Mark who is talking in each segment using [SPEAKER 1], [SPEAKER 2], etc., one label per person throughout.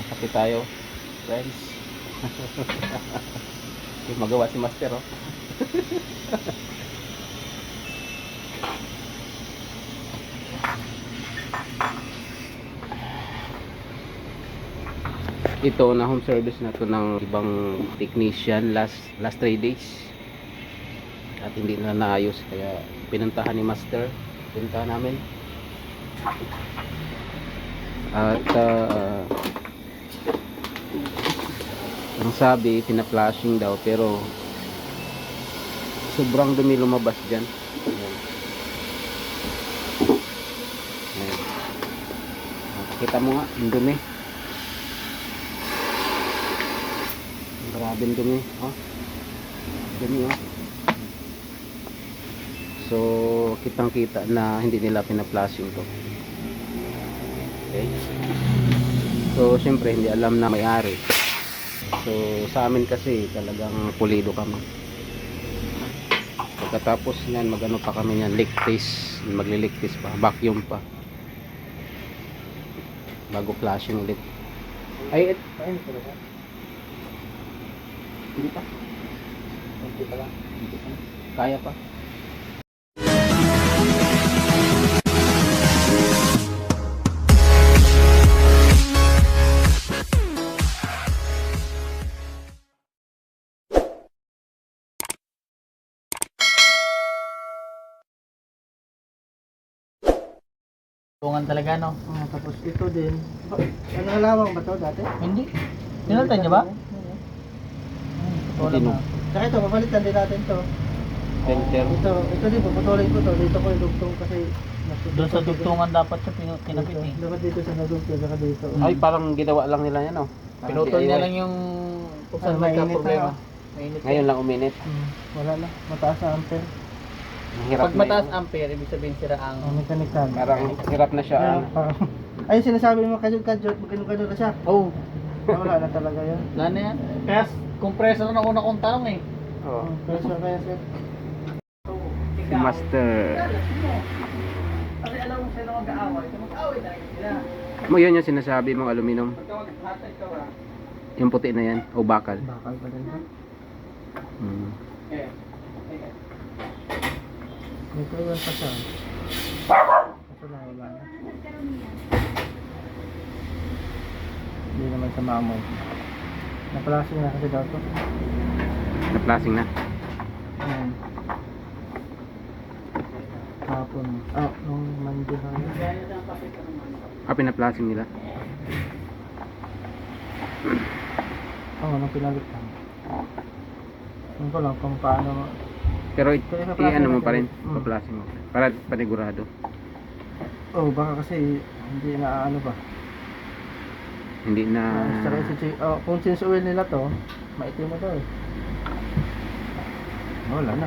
[SPEAKER 1] Kape tayo, friends. Yung magawa si Master, oh. Ito na home service na to ng ibang technician last 3 days. At hindi na naayos, kaya pinuntahan ni Master. Pinuntahan namin. At ang sabi, pina-flashing daw, pero sobrang dumi lumabas dyan. Ayan. Ayan. Kita mo nga, yung dumi. Grabe yung dumi. Oh. Dumi, oh. So, kitang kita na hindi nila pina-flashing to. Okay. So, syempre, hindi alam na may-ari. So, sa amin kasi talagang pulido kami. Pagkatapos niyan, magano pa kami niyan, leak test, magli-leak test pa, vacuum pa. Bago flashing ulit. Ay, ayun talaga. Hindi pa. Hindi pa lang. Hindi pa. Kaya pa.
[SPEAKER 2] Tungan talaga, no?
[SPEAKER 3] Tapos ito din. Ano halawang ba to dati?
[SPEAKER 2] Hindi. Tinaltan niya ba?
[SPEAKER 1] Hindi, no.
[SPEAKER 3] Saka ito, papalitan din natin to.
[SPEAKER 1] Filter.
[SPEAKER 3] Ito din, puputulin ko to. Dito ko yung dugtong kasi
[SPEAKER 2] Doon sa dugtungan dapat siya kinapit eh.
[SPEAKER 3] dapat dito sa nadugtong, saka dito.
[SPEAKER 1] Ay, parang ginawa lang nila yan, oh.
[SPEAKER 2] Pinutol niya lang yung kung saan may
[SPEAKER 3] mainit
[SPEAKER 2] problema.
[SPEAKER 3] na,
[SPEAKER 2] Mainit.
[SPEAKER 1] Ngayon lang uminit.
[SPEAKER 3] Wala na, mataas na ampere.
[SPEAKER 1] Hirap
[SPEAKER 2] Pag
[SPEAKER 1] na
[SPEAKER 2] mataas
[SPEAKER 1] yun.
[SPEAKER 2] ampere, ibig sabihin sira ang...
[SPEAKER 3] Mechanical.
[SPEAKER 1] Parang hirap na siya.
[SPEAKER 3] Kaya, parang, ay, sinasabi mo kadyot-kadyot, ganun-ganun na siya.
[SPEAKER 2] Oh,
[SPEAKER 3] Wala na talaga yan.
[SPEAKER 2] wala na yan. Kaya compressor na una kong tanong eh.
[SPEAKER 1] Oh.
[SPEAKER 3] Pressure kaya sir.
[SPEAKER 1] Si Master.
[SPEAKER 2] Kasi alam mo sila mag-aaway. So mag-aaway talaga sila.
[SPEAKER 1] Mo yun yung sinasabi mong aluminum.
[SPEAKER 2] Pagka mag-hatag ka ba?
[SPEAKER 1] Yung puti na yan. O bakal.
[SPEAKER 3] Bakal pa din ba?
[SPEAKER 1] Hmm.
[SPEAKER 2] Eh.
[SPEAKER 3] May tuwan pa siya. Kaso na wala na. Hindi naman sa mamon. Napalasing na kasi daw to.
[SPEAKER 1] Na-flashing na.
[SPEAKER 3] Ayan. Hapon. Nung Monday na yun.
[SPEAKER 1] Pina-flashing nila.
[SPEAKER 3] Nung pinalitan. Yun ko lang kung paano.
[SPEAKER 1] Pero
[SPEAKER 3] Kaya
[SPEAKER 1] i-ano mo pa rin.
[SPEAKER 3] Mm.
[SPEAKER 1] Pa-flashing mo. Para panigurado.
[SPEAKER 3] Baka kasi hindi na ano ba.
[SPEAKER 1] Hindi na...
[SPEAKER 3] Kung since oil nila to, maitim na to eh. Wala na.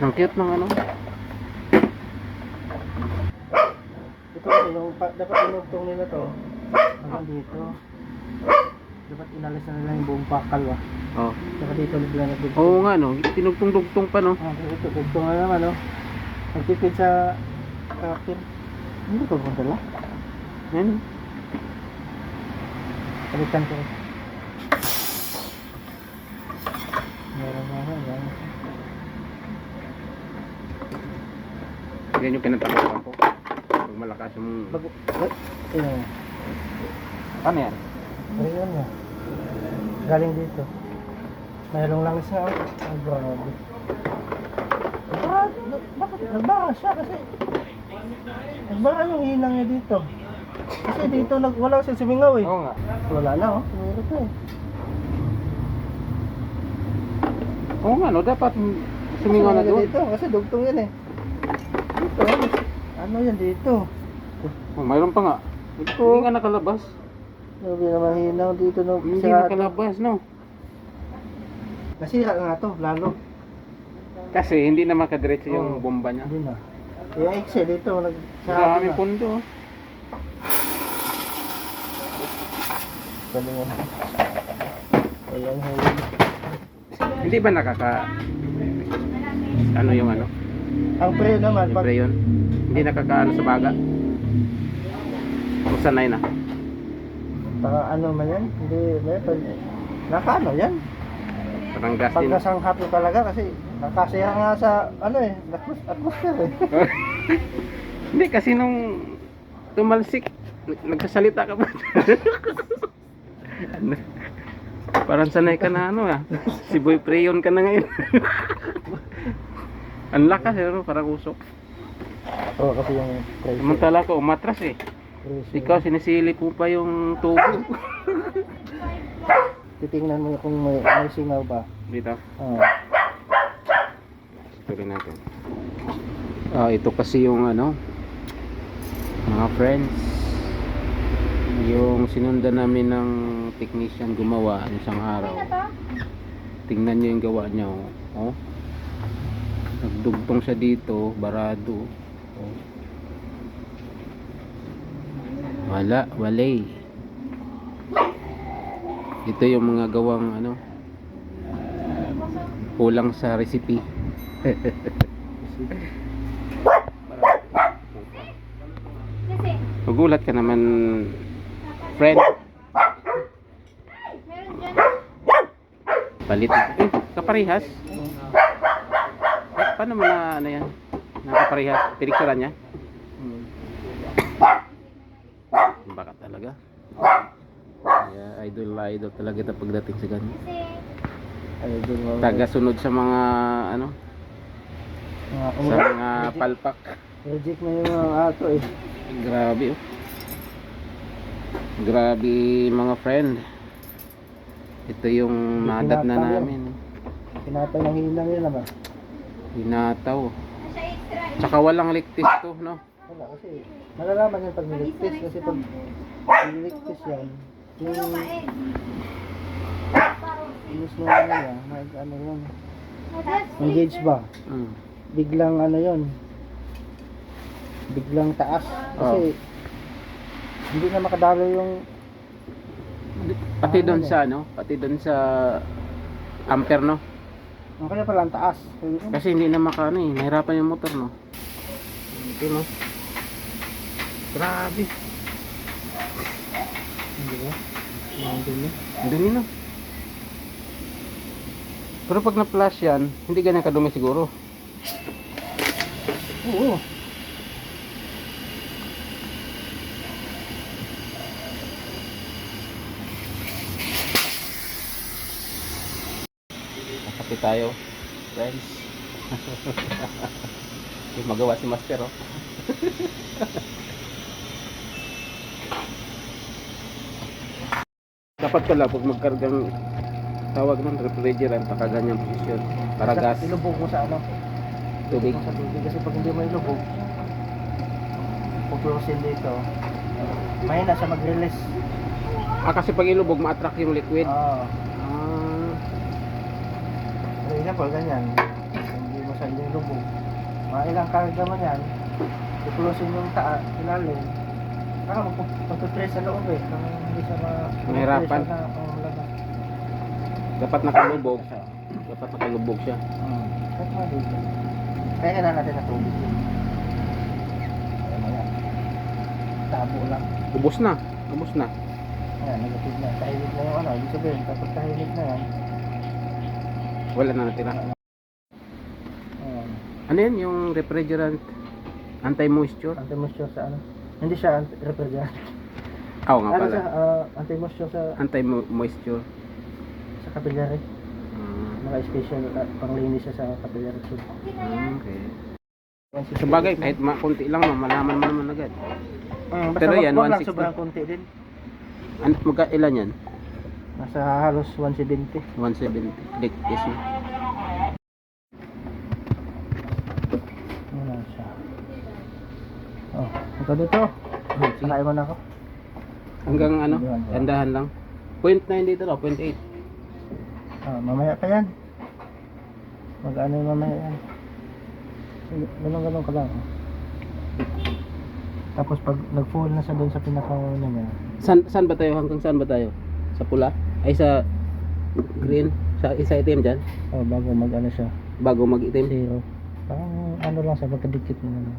[SPEAKER 1] Ang cute ng ano.
[SPEAKER 3] Ito kasi dapat inugtong nila to. Hanggang dito. Dapat inalis na nila yung buong pakal ba.
[SPEAKER 1] Oh.
[SPEAKER 3] Saka dito nila nagdugtong.
[SPEAKER 1] Oo nga no. Tinugtong-dugtong pa no.
[SPEAKER 3] Ito, dugtong na naman no. Nagtipid sa akin. Hindi ko kung dala.
[SPEAKER 1] Yan.
[SPEAKER 3] Palitan ko. Meron na ako.
[SPEAKER 1] Yan yung pinatapos ko. Pag malakas yung...
[SPEAKER 3] Ayun.
[SPEAKER 1] Ano yan?
[SPEAKER 3] Ayun na. Galing dito. Mayroong langis na ako. Ay, grabe. Bakit? Nagbaka siya kasi. Nagbaka yung hinang niya dito. Kasi dito wala siya sumingaw eh.
[SPEAKER 1] Oo nga.
[SPEAKER 3] Wala na oh. Mayroon pa eh.
[SPEAKER 1] Oo nga no. Dapat sumingaw na doon.
[SPEAKER 3] Dito kasi dugtong yan eh. Dito. Ano yan dito?
[SPEAKER 1] Oh, mayroon pa nga. Hindi nga nakalabas.
[SPEAKER 3] Sabi naman hinaw dito no.
[SPEAKER 1] Hindi nakalabas no.
[SPEAKER 3] Nasira nga to lalo.
[SPEAKER 1] Kasi hindi na makadiretso
[SPEAKER 3] Oo.
[SPEAKER 1] yung bomba niya.
[SPEAKER 3] Hindi na. Kaya Excel dito
[SPEAKER 1] Marami pundo.
[SPEAKER 3] Galingan. Walang huli.
[SPEAKER 1] Hindi ba nakaka... Ano yung ano?
[SPEAKER 3] Ang pre naman,
[SPEAKER 1] Siyempre yun. Hindi nakakaano sa baga. Kung sanay na.
[SPEAKER 3] Baka ano man yan? Hindi, may nakano yan?
[SPEAKER 1] Parang gas
[SPEAKER 3] Pag
[SPEAKER 1] din.
[SPEAKER 3] nasanghap mo talaga kasi nakasira nga sa ano eh, atmosphere eh.
[SPEAKER 1] Hindi kasi nung tumalsik, nagsasalita ka ba? Parang sanay ka na ano ah. Si Boy Preyon ka na ngayon. Ang lakas eh, no? Parang usok.
[SPEAKER 3] Oo, kasi yung pressure.
[SPEAKER 1] Samantala ko, umatras eh. Ikaw, sinisilip mo pa yung tubo.
[SPEAKER 3] Titingnan mo kung may singaw ba.
[SPEAKER 1] Dito.
[SPEAKER 3] Oo.
[SPEAKER 1] Tuloy natin. Ito kasi yung ano, mga friends, yung sinundan namin ng technician gumawa isang araw. Tingnan nyo yung gawa niya. Oh. Nagdugtong siya dito, barado. Oh. Walay. Ito yung mga gawang ano, kulang sa recipe. Magulat ka naman, friend. Palit. Kaparehas. Paano mo na ano yan? Nakaparehas. Pinikturan niya? Baka talaga. Kaya idol talaga ito pagdating sa ganyan.
[SPEAKER 3] Idol mo.
[SPEAKER 1] Taga-sunod sa mga ano, sa mga palpak.
[SPEAKER 3] Reject na yung mga ato eh.
[SPEAKER 1] Grabe oh. Grabe mga friend. Ito yung nadat na namin.
[SPEAKER 3] Pinatay ng hinang yun naman.
[SPEAKER 1] Hinataw. Tsaka walang ligtis to, no?
[SPEAKER 3] Wala kasi malalaman yan pag niligtis kasi pag niligtis yan yung mismo ano niya ano yun engage ba biglang ano yun biglang taas kasi hindi na makadalo yung
[SPEAKER 1] Pati doon sa ano, pati doon sa ampere, no?
[SPEAKER 3] ang kanya pala ang taas
[SPEAKER 1] Kasi hindi na makaano eh, nahirapan yung motor, no? Ito, no? Grabe.
[SPEAKER 3] hindi ba? Hindi
[SPEAKER 1] Ang dumi, no? Pero pag na-flash yan, hindi ganyan kadumi siguro.
[SPEAKER 3] oo
[SPEAKER 1] Nakapi tayo, friends. Yung magawa si Master, oh. Dapat pala pag magkargang tawag ng refrigerant, nakaganyang posisyon para gas,
[SPEAKER 3] ilubog mo sa ano
[SPEAKER 1] tubig.
[SPEAKER 3] sa tubig kasi pag hindi mo ilubog puplosin dito mahina siya mag-release
[SPEAKER 1] Kasi pag ilubog, ma-attract yung liquid.
[SPEAKER 3] oo
[SPEAKER 1] Ah,
[SPEAKER 3] for example ganyan hindi mo siya ilubog mga ilang karga mo yan puplosin yung ilalim saka magpupress sa loob eh nang hindi siya
[SPEAKER 1] Mahirapan.
[SPEAKER 3] malabas
[SPEAKER 1] dapat nakalubog. Dapat nakalubog siya.
[SPEAKER 3] Ba't nga dito? Kaya kailangan natin na tubig yun. Kaya maya. Tabo lang.
[SPEAKER 1] Ubos na. Ubos na.
[SPEAKER 3] Ayan, negative na. Tahimik na yung ano. Ibig sabihin, kapag tahimik na yan.
[SPEAKER 1] Wala na natira.
[SPEAKER 3] Ayan.
[SPEAKER 1] Ano yan? Yung refrigerant anti-moisture?
[SPEAKER 3] Anti-moisture sa ano? Hindi siya refrigerant.
[SPEAKER 1] Oo nga
[SPEAKER 3] Ano
[SPEAKER 1] pala.
[SPEAKER 3] siya? Anti-moisture sa
[SPEAKER 1] Anti-moisture.
[SPEAKER 3] capillary.
[SPEAKER 1] Ah,
[SPEAKER 3] Naka-special panglinis siya sa capillary tube.
[SPEAKER 1] okay.
[SPEAKER 3] Yan,
[SPEAKER 1] Sa bagay, kahit konti lang, malaman mo naman agad.
[SPEAKER 3] basta
[SPEAKER 1] Pero yan,
[SPEAKER 3] wag lang
[SPEAKER 1] 160.
[SPEAKER 3] sobrang konti din.
[SPEAKER 1] Ilan yan?
[SPEAKER 3] Nasa halos 170.
[SPEAKER 1] 170. Ligtis na.
[SPEAKER 3] Ano siya? Oh, ito dito. Sakain mo na ako.
[SPEAKER 1] Hanggang ano? Tandahan lang. 0.9 dito daw, 0.8.
[SPEAKER 3] Mamaya pa yan. Mag-ano yung mamaya yan. Ganun ka lang. Tapos pag nag-full na siya doon sa pinaka-una niya.
[SPEAKER 1] Saan ba tayo? Hanggang saan ba tayo? Sa pula? Ay sa green? Sa itim dyan?
[SPEAKER 3] Bago mag-ano siya.
[SPEAKER 1] Bago mag-itim?
[SPEAKER 3] Zero. Parang ano lang siya, magkadikit mo na.